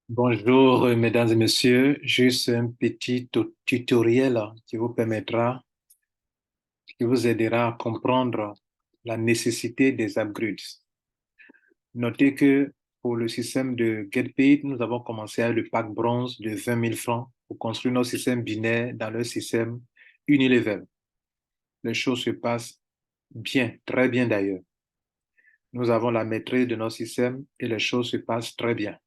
Bonjour, mesdames et messieurs. Juste un petit tutoriel qui vous permettra, qui vous aidera à comprendre la nécessité des upgrades. Notez que pour le système de GetPaid, nous avons commencé avec le pack bronze de 20 000 francs pour construire notre système binaire dans le système Unilevel. Les choses se passent bien, très bien d'ailleurs. Nous avons la maîtrise de notre système et les choses se passent très bien.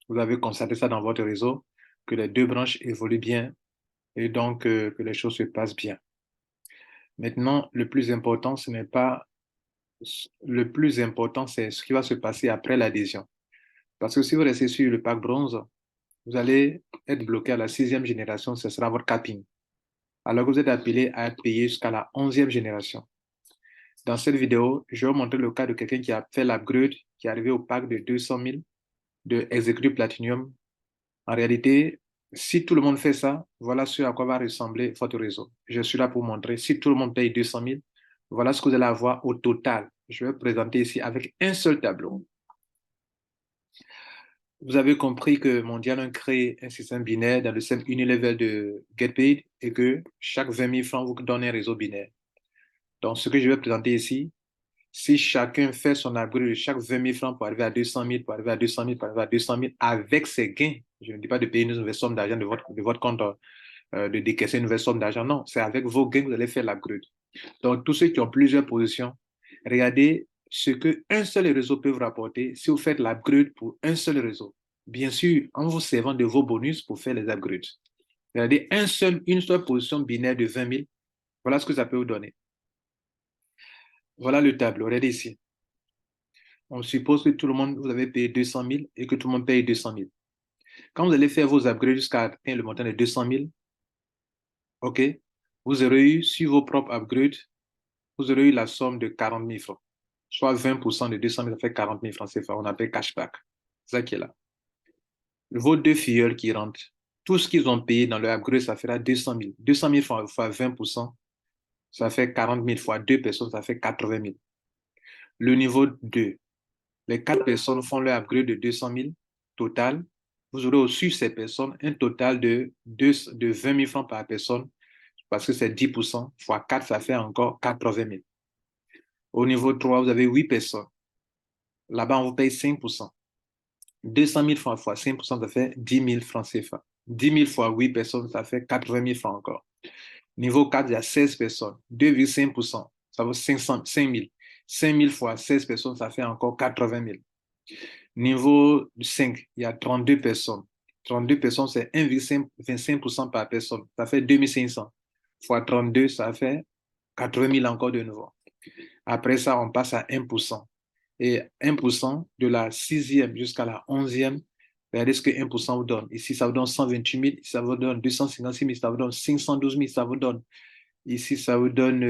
Vous avez constaté ça dans votre réseau, que les deux branches évoluent bien et donc que les choses se passent bien. Maintenant, le plus important, ce n'est pas le plus important, c'est ce qui va se passer après l'adhésion. Parce que si vous restez sur le pack bronze, vous allez être bloqué à la sixième génération, ce sera votre capping. Alors que vous êtes appelé à payer jusqu'à la 11e génération. Dans cette vidéo, je vais vous montrer le cas de quelqu'un qui a fait l'upgrade, qui est arrivé au pack de 200 000 de Executive Platinum. En réalité, si tout le monde fait ça, voilà ce à quoi va ressembler votre réseau. Je suis là pour montrer. Si tout le monde paye 200 000, voilà ce que vous allez avoir au total. Je vais présenter ici avec un seul tableau. Vous avez compris que Mondial a créé un système binaire dans le système unilevel de GetPaid et que chaque 20 000 francs vous donne un réseau binaire. Donc, ce que je vais présenter ici, si chacun fait son upgrade de chaque 20 000 francs pour arriver à 200 000, pour arriver à 200 000, pour arriver à 200 000, avec ses gains, je ne dis pas de payer une nouvelle somme d'argent de votre compte, de décaisser une nouvelle somme d'argent. Non, c'est avec vos gains que vous allez faire l'upgrade. Donc, tous ceux qui ont plusieurs positions, regardez ce qu'un seul réseau peut vous rapporter si vous faites l'upgrade pour un seul réseau. Bien sûr, en vous servant de vos bonus pour faire les upgrades. Regardez une seule position binaire de 20 000. Voilà ce que ça peut vous donner. Voilà le tableau. Regardez ici. On suppose que tout le monde, vous avez payé 200 000 et que tout le monde paye 200 000. Quand vous allez faire vos upgrades jusqu'à atteindre le montant de 200 000, OK, vous aurez eu sur vos propres upgrades, vous aurez eu la somme de 40 000 francs. Soit 20% de 200 000, ça fait 40 000 francs CFA. On appelle cashback. C'est ça qui est là. Vos deux filleuls qui rentrent, tout ce qu'ils ont payé dans le upgrade, ça fera 200 000. 200 000 francs fois 20%, ça fait 40 000 fois deux personnes, ça fait 80 000. Le niveau 2, les quatre personnes font leur upgrade de 200 000 total. Vous aurez au-dessus ces personnes un total de 20 000 francs par personne parce que c'est 10%, fois 4, ça fait encore 80 000. Au niveau 3, vous avez 8 personnes. Là-bas, on vous paye 5%. 200 000 francs fois 5%, ça fait 10 000 francs CFA. 10 000 fois 8 personnes, ça fait 80 000 francs encore. Niveau 4, il y a 16 personnes. 2,5%, ça vaut 5 000. 5 000 fois 16 personnes, ça fait encore 80 000. Niveau 5, il y a 32 personnes. 32 personnes, c'est 1,25% par personne. Ça fait 2500. Fois 32, ça fait 80 000 encore de nouveau. Après ça, on passe à 1%. Et 1% de la sixième jusqu'à la 11e, regardez ce que 1% vous donne. Ici, ça vous donne 128 000, ça vous donne 256 000, ça vous donne 512 000, ça vous donne. Ici, ça vous donne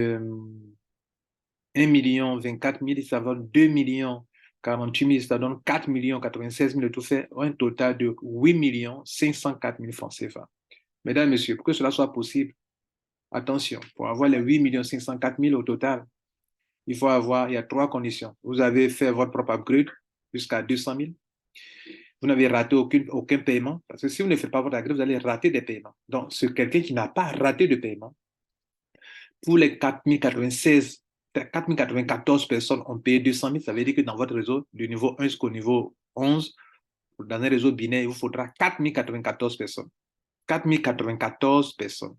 1 million 24 000, ça vous donne 2 millions 48 000, ça donne 4 millions 96 000, le tout fait un total de 8 millions 504 000 francs CFA. Mesdames et messieurs, pour que cela soit possible, attention, pour avoir les 8 millions 504 000 au total, il y a trois conditions. Vous avez fait votre propre upgrade jusqu'à 200 000. Vous n'avez raté aucun paiement, parce que si vous ne faites pas votre upgrade, vous allez rater des paiements. Donc, c'est quelqu'un qui n'a pas raté de paiement. Pour les 4094 personnes ont payé 200 000, ça veut dire que dans votre réseau, du niveau 1 jusqu'au niveau 11, dans un réseau binaire, il vous faudra 4094 personnes. 4094 personnes.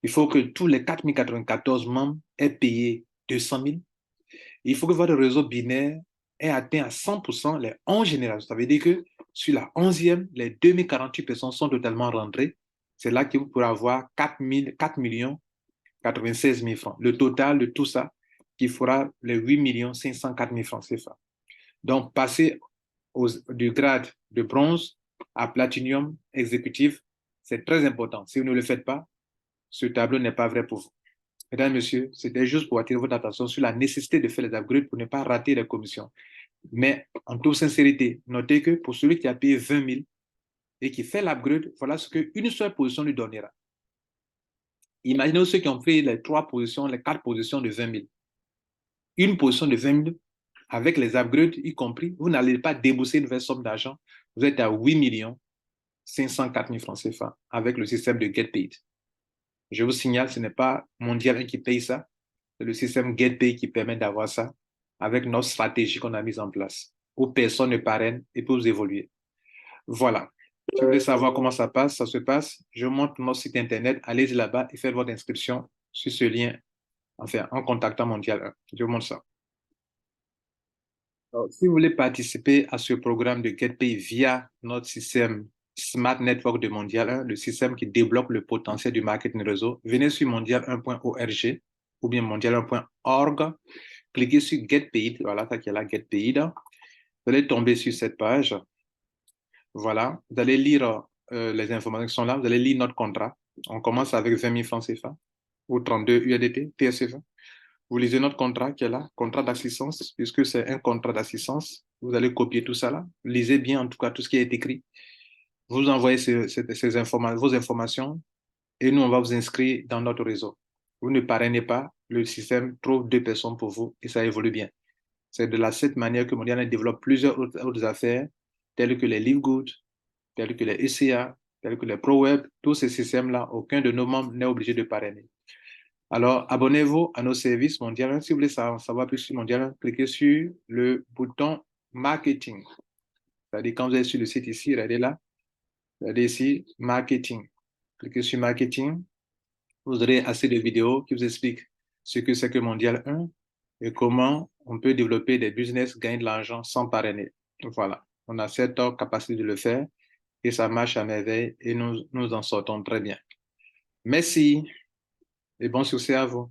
Il faut que tous les 4094 membres aient payé 200 000. Il faut que votre réseau binaire ait atteint à 100% les 11 générations. Ça veut dire que sur la 11e, les 2048 personnes sont totalement rentrées. C'est là que vous pourrez avoir 4 millions 96 000 francs. Le total de tout ça qui fera les 8 millions 504 000 francs CFA. Donc, passer du grade de bronze à platinium exécutif, c'est très important. Si vous ne le faites pas, ce tableau n'est pas vrai pour vous. Mesdames, Messieurs, c'était juste pour attirer votre attention sur la nécessité de faire les upgrades pour ne pas rater les commissions. Mais en toute sincérité, notez que pour celui qui a payé 20 000 et qui fait l'upgrade, voilà ce qu'une seule position lui donnera. Imaginez ceux qui ont pris les 3 positions, les 4 positions de 20 000. Une position de 20 000, avec les upgrades y compris, vous n'allez pas débourser une nouvelle somme d'argent. Vous êtes à 8 millions 504 000 francs CFA avec le système de GetPaid. Je vous signale, ce n'est pas Mondial 1 qui paye ça, c'est le système GetPay qui permet d'avoir ça avec notre stratégie qu'on a mise en place, où personne ne parraine et peut vous évoluer. Voilà. Si vous voulez savoir comment ça se passe, je montre notre site internet, allez-y là-bas et faites votre inscription sur ce lien, enfin, en contactant Mondial 1. Je vous montre ça. Alors, si vous voulez participer à ce programme de GetPay via notre système Smart Network de Mondial 1, le système qui débloque le potentiel du marketing réseau, venez sur mondial1.org ou bien mondial1.org, cliquez sur GetPaid, voilà, ça qui est là, GetPaid. Vous allez tomber sur cette page. Voilà, vous allez lire les informations qui sont là, vous allez lire notre contrat. On commence avec 20 000 francs CFA ou 32 USDT, TSFA. Vous lisez notre contrat qui est là, contrat d'assistance, puisque c'est un contrat d'assistance. Vous allez copier tout ça là. Lisez bien en tout cas tout ce qui est écrit. Vous envoyez vos informations et nous, on va vous inscrire dans notre réseau. Vous ne parrainez pas, le système trouve 2 personnes pour vous et ça évolue bien. C'est de cette manière que Mondial développe plusieurs autres affaires, telles que les Livegood, tels que les ECA, tels que les ProWeb, tous ces systèmes-là, aucun de nos membres n'est obligé de parrainer. Alors, abonnez-vous à nos services Mondial. Si vous voulez savoir plus sur Mondial, cliquez sur le bouton Marketing. C'est-à-dire, quand vous êtes sur le site ici, regardez là, regardez ici, Marketing. Cliquez sur Marketing. Vous aurez assez de vidéos qui vous expliquent ce que c'est que Mondial 1 et comment on peut développer des business, gagner de l'argent sans parrainer. Voilà, on a cette capacité de le faire et ça marche à merveille et nous en sortons très bien. Merci et bon succès à vous.